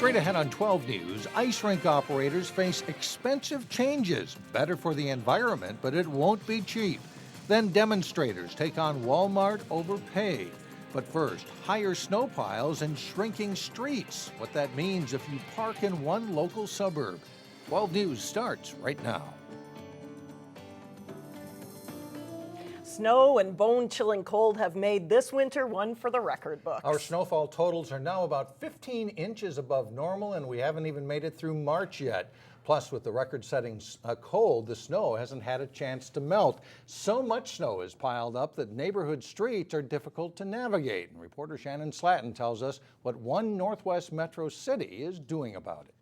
Straight ahead on 12 News, ice rink operators face expensive changes. Better for the environment, but it won't be cheap. Then demonstrators take on Walmart over pay. But first, higher snow piles and shrinking streets. What that means if you park in one local suburb. 12 News starts right now. Snow and bone-chilling cold have made this winter one for the record books. Our snowfall totals are now about 15 inches above normal, and we haven't even made it through March yet. Plus, with the record-setting cold, the snow hasn't had a chance to melt. So much snow is piled up that neighborhood streets are difficult to navigate. And reporter Shannon Slatton tells us what one Northwest metro city is doing about it.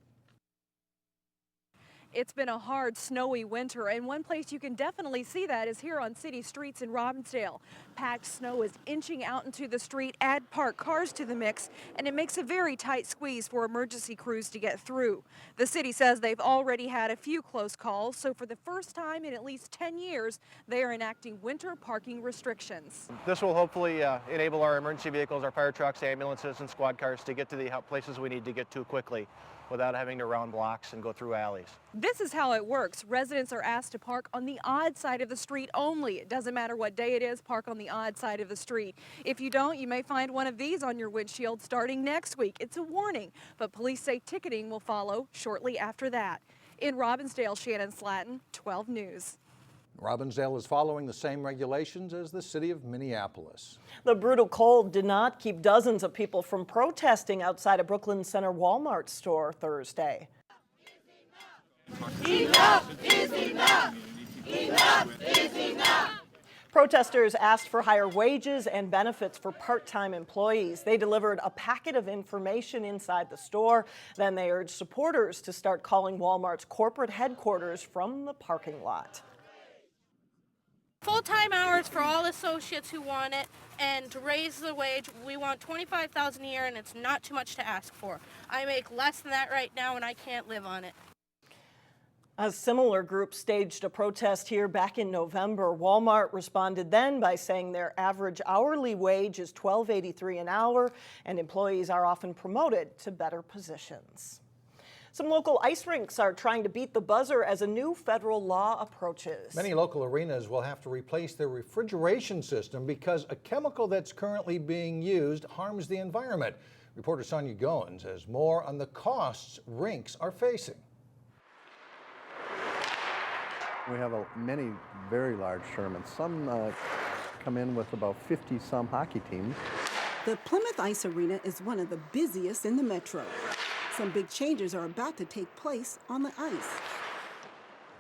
It's been a hard, snowy winter, and one place you can definitely see that is here on city streets in Robbinsdale. Packed snow is inching out into the street. Add parked cars to the mix, and it makes a very tight squeeze for emergency crews to get through. The city says they've already had a few close calls, so for the first time in at least 10 years, they are enacting winter parking restrictions. This will hopefully enable our emergency vehicles, our fire trucks, ambulances, and squad cars to get to the places we need to get to quickly without having to round blocks and go through alleys. This is how it works. Residents are asked to park on the odd side of the street only. It doesn't matter what day it is, park on the odd side of the street. If you don't, you may find one of these on your windshield starting next week. It's a warning, but police say ticketing will follow shortly after that. In Robbinsdale, Shannon Slatton, 12 News. Robbinsdale is following the same regulations as the city of Minneapolis. The brutal cold did not keep dozens of people from protesting outside a Brooklyn Center Wal-Mart store Thursday. Enough is enough! Enough is enough! Protesters asked for higher wages and benefits for part-time employees. They delivered a packet of information inside the store. Then they urged supporters to start calling Walmart's corporate headquarters from the parking lot. Full-time hours for all associates who want it, and to raise the wage, we want $25,000 a year, and it's not too much to ask for. I make less than that right now, and I can't live on it. A similar group staged a protest here back in November. Walmart responded then by saying their average hourly wage is $12.83 an hour, and employees are often promoted to better positions. Some local ice rinks are trying to beat the buzzer as a new federal law approaches. Many local arenas will have to replace their refrigeration system because a chemical that's currently being used harms the environment. Reporter Sonia Goins has more on the costs rinks are facing. We have many very large tournaments. Some come in with about 50-some hockey teams. The Plymouth Ice Arena is one of the busiest in the metro. Some big changes are about to take place on the ice.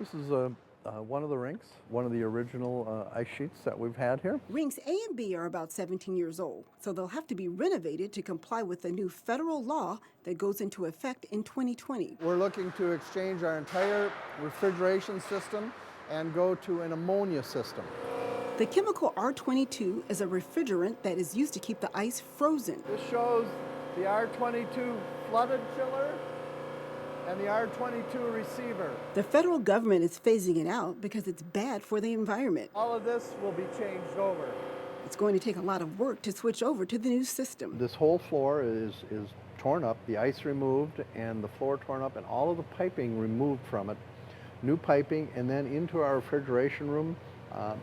This is one of the rinks, one of the original ice sheets that we've had here. Rinks A and B are about 17 years old, so they'll have to be renovated to comply with the new federal law that goes into effect in 2020. We're looking to exchange our entire refrigeration system and go to an ammonia system. The chemical R22 is a refrigerant that is used to keep the ice frozen. This shows the R22 flooded chiller and the R22 receiver. The federal government is phasing it out because it's bad for the environment. All of this will be changed over. It's going to take a lot of work to switch over to the new system. This whole floor is torn up, the ice removed and the floor torn up and all of the piping removed from it. New piping and then into our refrigeration room.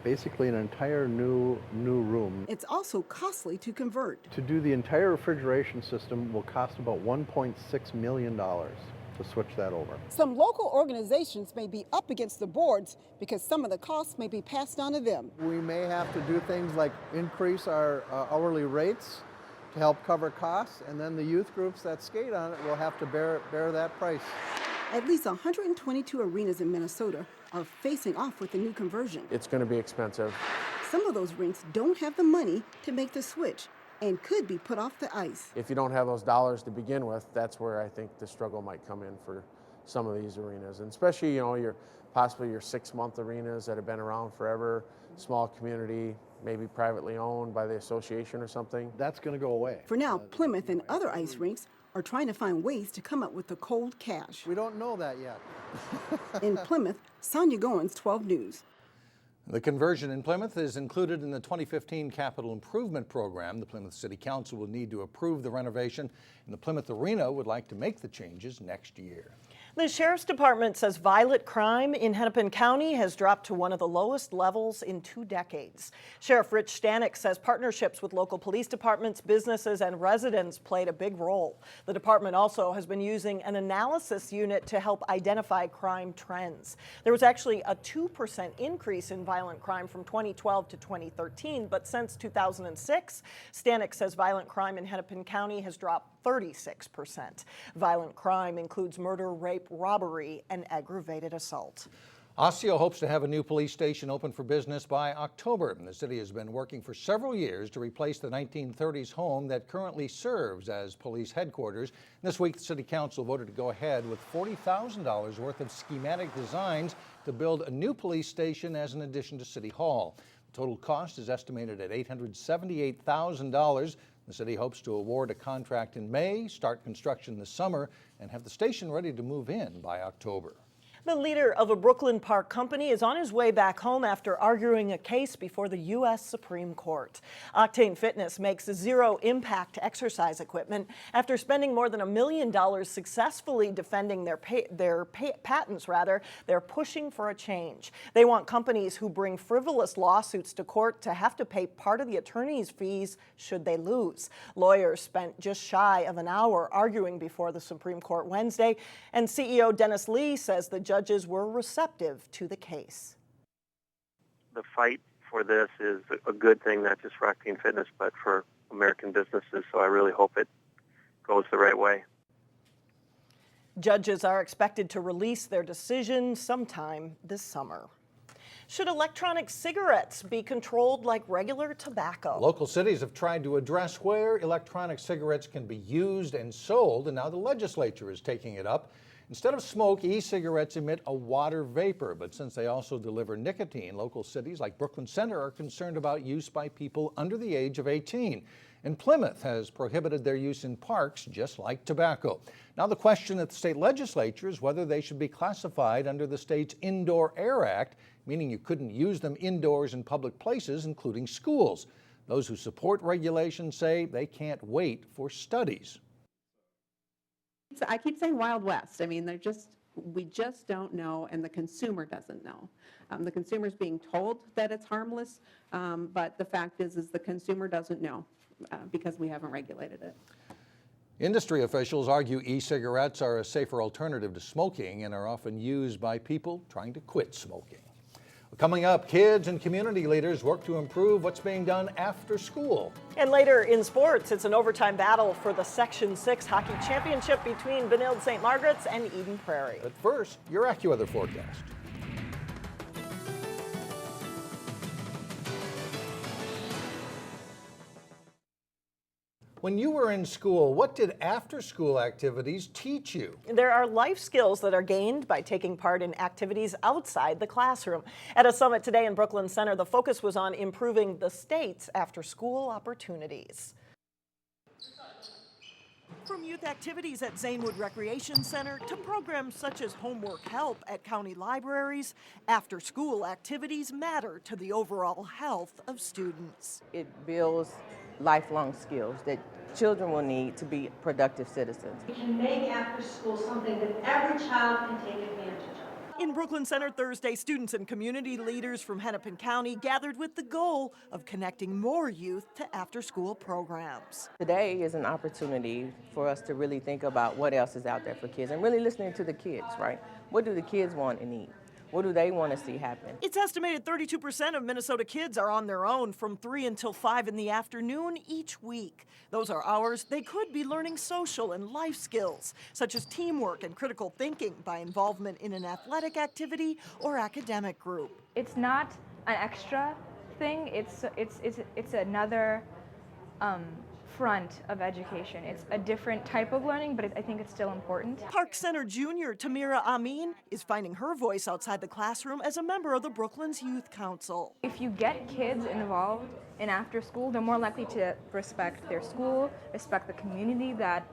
Basically an entire new room. It's also costly to convert. To do the entire refrigeration system will cost about $1.6 million to switch that over. Some local organizations may be up against the boards because some of the costs may be passed on to them. We may have to do things like increase our hourly rates to help cover costs, and then the youth groups that skate on it will have to bear that price. At least 122 arenas in Minnesota are facing off with the new conversion. It's going to be expensive. Some of those rinks don't have the money to make the switch and could be put off the ice. If you don't have those dollars to begin with, that's where I think the struggle might come in for some of these arenas, and especially possibly your 6-month arenas that have been around forever, small community, maybe privately owned by the association or something. That's going to go away. For now, Plymouth and other ice rinks are trying to find ways to come up with the cold cash. We don't know that yet. In Plymouth, Sonia Goins, 12 News. The conversion in Plymouth is included in the 2015 Capital Improvement Program. The Plymouth City Council will need to approve the renovation, and the Plymouth Arena would like to make the changes next year. The Sheriff's Department says violent crime in Hennepin County has dropped to one of the lowest levels in 2 decades. Sheriff Rich Stanek says partnerships with local police departments, businesses, and residents played a big role. The department also has been using an analysis unit to help identify crime trends. There was actually a 2% increase in violent crime from 2012 to 2013, but since 2006, Stanek says violent crime in Hennepin County has dropped 36%. Violent crime includes murder, rape, robbery, and aggravated assault. Osseo hopes to have a new police station open for business by October. The city has been working for several years to replace the 1930s home that currently serves as police headquarters. This week, the City Council voted to go ahead with $40,000 worth of schematic designs to build a new police station as an addition to City Hall. The total cost is estimated at $878,000. The city hopes to award a contract in May, start construction this summer, and have the station ready to move in by October. The leader of a Brooklyn Park company is on his way back home after arguing a case before the U.S. Supreme Court. Octane Fitness makes zero-impact exercise equipment. After spending more than $1 million successfully defending their patents, they're pushing for a change. They want companies who bring frivolous lawsuits to court to have to pay part of the attorney's fees should they lose. Lawyers spent just shy of an hour arguing before the Supreme Court Wednesday, and CEO Dennis Lee says the judges were receptive to the case. The fight for this is a good thing, not just for Octane Fitness, but for American businesses, so I really hope it goes the right way. Judges are expected to release their decision sometime this summer. Should electronic cigarettes be controlled like regular tobacco? Local cities have tried to address where electronic cigarettes can be used and sold, and now the legislature is taking it up. Instead of smoke, e-cigarettes emit a water vapor, but since they also deliver nicotine, local cities like Brooklyn Center are concerned about use by people under the age of 18. And Plymouth has prohibited their use in parks, just like tobacco. Now the question at the state legislature is whether they should be classified under the state's Indoor Air Act, meaning you couldn't use them indoors in public places, including schools. Those who support regulation say they can't wait for studies. I keep saying Wild West. I mean, we just don't know, and the consumer doesn't know. The consumer's being told that it's harmless, but the fact is the consumer doesn't know because we haven't regulated it. Industry officials argue e-cigarettes are a safer alternative to smoking and are often used by people trying to quit smoking. Coming up, kids and community leaders work to improve what's being done after school. And later in sports, it's an overtime battle for the Section 6 hockey championship between Benilde St. Margaret's and Eden Prairie. But first, your AccuWeather forecast. When you were in school, what did after-school activities teach you? There are life skills that are gained by taking part in activities outside the classroom. At a summit today in Brooklyn Center, the focus was on improving the state's after-school opportunities. From youth activities at Zanewood Recreation Center to programs such as homework help at county libraries, after-school activities matter to the overall health of students. It builds lifelong skills that children will need to be productive citizens. We can make after school something that every child can take advantage of. In Brooklyn Center Thursday, students and community leaders from Hennepin County gathered with the goal of connecting more youth to after-school programs. Today is an opportunity for us to really think about what else is out there for kids and really listening to the kids, right? What do the kids want and need? What do they want to see happen? It's estimated 32% of Minnesota kids are on their own from 3 until 5 in the afternoon each week. Those are hours they could be learning social and life skills, such as teamwork and critical thinking by involvement in an athletic activity or academic group. It's not an extra thing, it's another front of education. It's a different type of learning, but I think it's still important. Park Center junior Tamira Amin is finding her voice outside the classroom as a member of the Brooklyn's Youth Council. If you get kids involved in after school, they're more likely to respect their school, respect the community that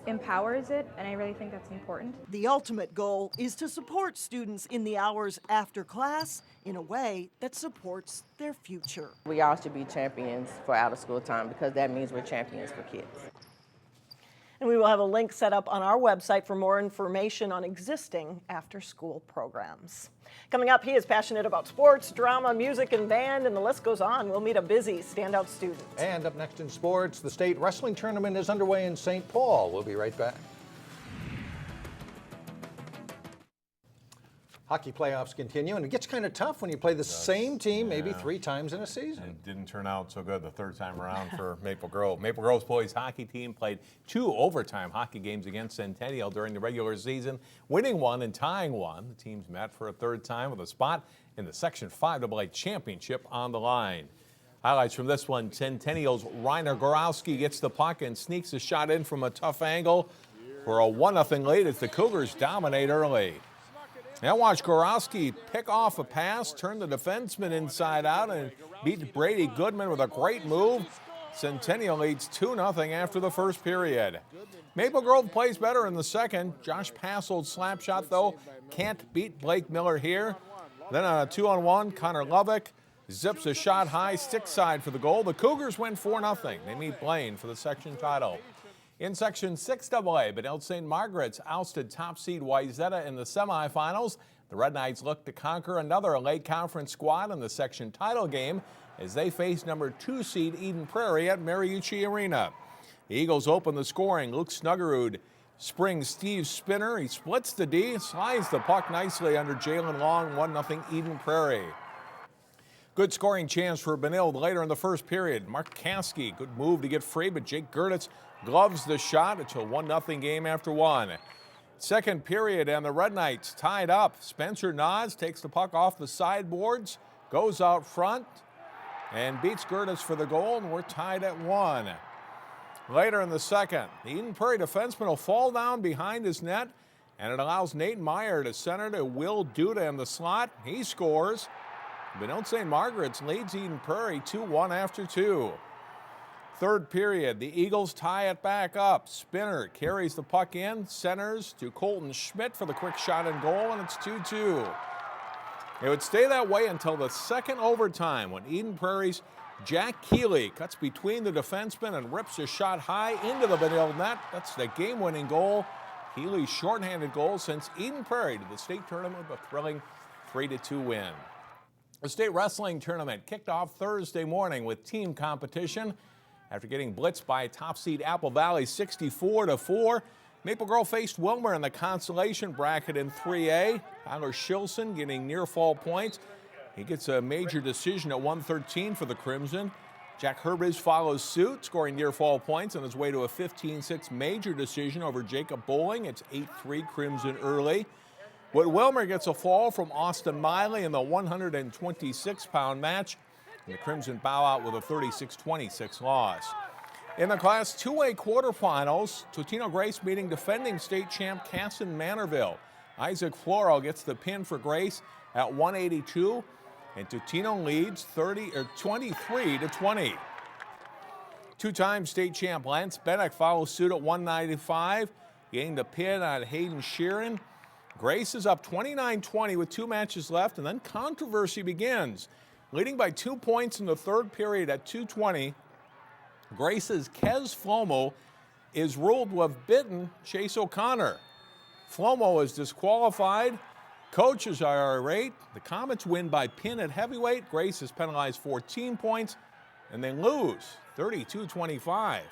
empowers it, and I really think that's important. The ultimate goal is to support students in the hours after class in a way that supports their future. We all should be champions for out of school time because that means we're champions for kids. And we will have a link set up on our website for more information on existing after-school programs. Coming up, he is passionate about sports, drama, music, and band, and the list goes on. We'll meet a busy Standout student. And up next in sports, the state wrestling tournament is underway in St. Paul. We'll be right back. Hockey playoffs continue, and it gets kind of tough when you play the same team maybe 3 times in a season. It didn't turn out so good the third time around for Maple Grove. Maple Grove's boys hockey team played 2 overtime hockey games against Centennial during the regular season, winning 1 and tying 1. The teams met for a third time with a spot in the Section 5 AA championship on the line. Highlights from this one: Centennial's Reiner Gorowski gets the puck and sneaks a shot in from a tough angle for a 1-0 lead as the Cougars dominate early. Now watch Gorowski pick off a pass, turn the defenseman inside out, and beat Brady Goodman with a great move. Centennial leads 2-0 after the first period. Maple Grove plays better in the second. Josh Passold's slap shot, though, can't beat Blake Miller here. Then on a 2-on-1, Connor Lovick zips a shot high, stick side for the goal. The Cougars win 4-0. They meet Blaine for the section title. In Section 6 AA, Benilde St. Margaret's ousted top seed Wayzata in the semifinals. The Red Knights look to conquer another late conference squad in the section title game as they face number 2 seed Eden Prairie at Mariucci Arena. The Eagles open the scoring. Luke Snuggerud springs Steve Spinner. He splits the D, slides the puck nicely under Jalen Long. 1-0 Eden Prairie. Good scoring chance for Benilde later in the first period. Mark Kuske, good move to get free, but Jake Gertitz gloves the shot. It's a 1-0 game after 1. Second period, and the Red Knights tied up. Spencer Nods takes the puck off the sideboards, goes out front, and beats Gertitz for the goal, and we're tied at 1. Later in the second, the Eden Prairie defenseman will fall down behind his net, and it allows Nate Meyer to center to Will Duda in the slot. He scores. Benilde St. Margaret's leads Eden Prairie 2-1 after 2. Third period, the Eagles tie it back up. Spinner carries the puck in, centers to Colton Schmidt for the quick shot and goal, and it's 2-2. It would stay that way until the second overtime when Eden Prairie's Jack Keeley cuts between the defensemen and rips a shot high into the Benilde net. That's the game-winning goal. Keeley's shorthanded goal since Eden Prairie to the state tournament with a thrilling 3-2 win. The state wrestling tournament kicked off Thursday morning with team competition. After getting blitzed by top seed Apple Valley 64-4, Maple Grove faced Wilmer in the consolation bracket in 3A. Tyler Shilson getting near fall points. He gets a major decision at 1:13 for the Crimson. Jack Herbridge follows suit, scoring near fall points on his way to a 15-6 major decision over Jacob Bowling. It's 8-3 Crimson early. But Wilmer gets a fall from Austin Miley in the 126-pound match. And the Crimson bow out with a 36-26 loss. In the Class 2A quarterfinals, Totino Grace meeting defending state champ Casson Manorville. Isaac Floral gets the pin for Grace at 182, and Totino leads 23-20. Two-time state champ Lance Bennick follows suit at 195, getting the pin on Hayden Sheeran. Grace is up 29-20 with 2 matches left, and then controversy begins. Leading by 2 points in the third period at 2:20, Grace's Kez Flomo is ruled to have bitten Chase O'Connor. Flomo is disqualified. Coaches are irate. The Comets win by pin at heavyweight. Grace is penalized 14 points, and they lose 32-25.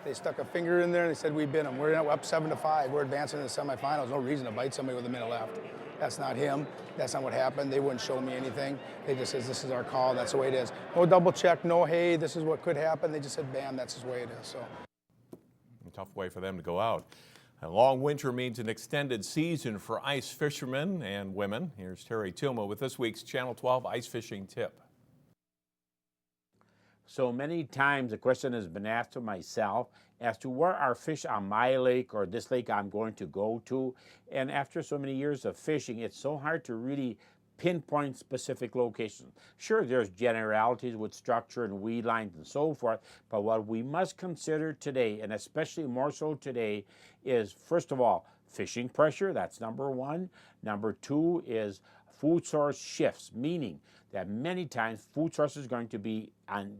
They stuck a finger in there and they said we bit them. We're up 7-5. We're advancing to the semifinals. No reason to bite somebody with a minute left. That's not him. That's not what happened. They wouldn't show me anything. They just said, this is our call. That's the way it is. No double check, no, hey, this is what could happen. They just said, bam, that's the way it is. So, a tough way for them to go out. A long winter means an extended season for ice fishermen and women. Here's Terry Tuma with this week's Channel 12 ice fishing tip. So many times the question has been asked to myself as to where are fish on my lake or this lake I'm going to go to. And after so many years of fishing, it's so hard to really pinpoint specific locations. Sure, there's generalities with structure and weed lines and so forth, but what we must consider today, and especially more so today, is first of all, fishing pressure, that's number one. Number two is food source shifts, meaning that many times food source is going to be on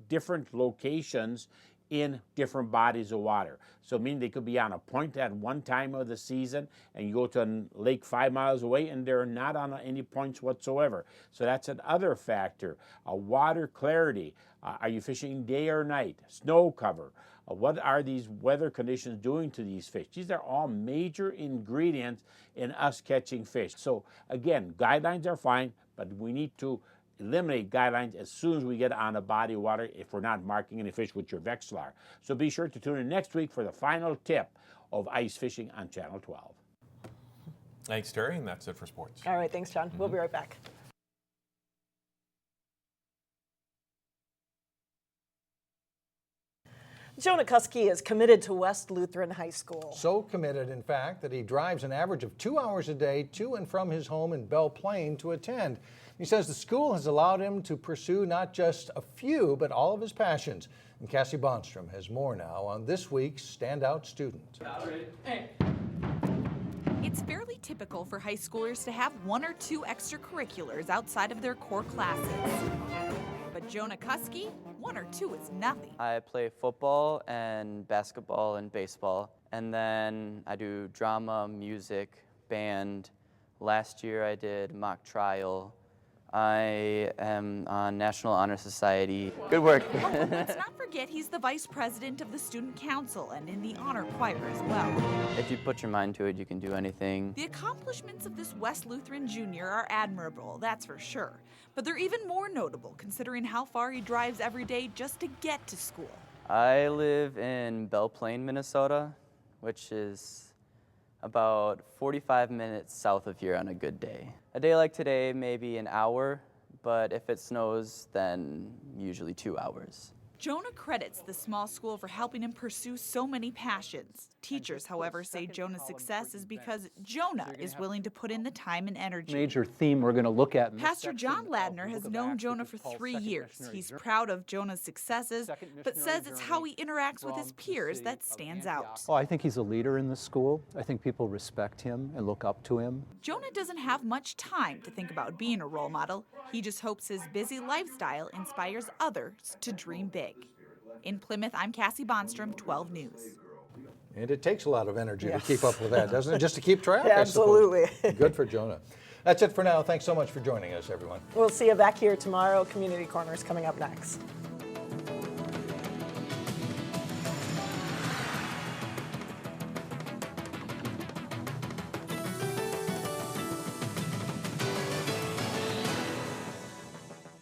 different locations in different bodies of water. So meaning they could be on a point at one time of the season and you go to a lake 5 miles away and they're not on any points whatsoever. So that's another factor. Water clarity. Are you fishing day or night? Snow cover. What are these weather conditions doing to these fish? These are all major ingredients in us catching fish. So again, guidelines are fine, but we need to eliminate guidelines as soon as we get on a body of water if we're not marking any fish with your Vexilar. So be sure to tune in next week for the final tip of ice fishing on Channel 12. Thanks, Terry, and that's it for sports. All right, thanks, John. We'll be right back. Jonah Kuske is committed to West Lutheran High School. So committed, in fact, that he drives an average of 2 hours a day to and from his home in Belle Plaine to attend. He says the school has allowed him to pursue not just a few, but all of his passions. And Cassie Bonstrom has more now on this week's Standout Student. It's fairly typical for high schoolers to have 1 or 2 extracurriculars outside of their core classes. But Jonah Kuske, 1 or 2 is nothing. I play football and basketball and baseball, and then I do drama, music, band. Last year I did mock trial. I am on National Honor Society. Good work. Oh, let's not forget he's the vice president of the student council and in the honor choir as well. If you put your mind to it, you can do anything. The accomplishments of this West Lutheran junior are admirable, that's for sure. But they're even more notable considering how far he drives every day just to get to school. I live in Belle Plaine, Minnesota, which is about 45 minutes south of here on a good day. A day like today, maybe an hour, but if it snows, then usually 2 hours. Jonah credits the small school for helping him pursue so many passions. Teachers, however, say Jonah's success is because Jonah is willing to put in the time and energy. Major theme we're going to look at in this Pastor John Ladner has known Jonah for 3 years. He's proud of Jonah's successes, but says it's how he interacts with his peers that stands out. Oh, I think he's a leader in the school. I think people respect him and look up to him. Jonah doesn't have much time to think about being a role model. He just hopes his busy lifestyle inspires others to dream big. In Plymouth, I'm Cassie Bonstrom, 12 News. And it takes a lot of energy Yes. to keep up with that, doesn't it? Just to keep track, Yeah, I suppose. absolutely. Good for Jonah. That's it for now. Thanks so much for joining us, everyone. We'll see you back here tomorrow. Community Corner is coming up next.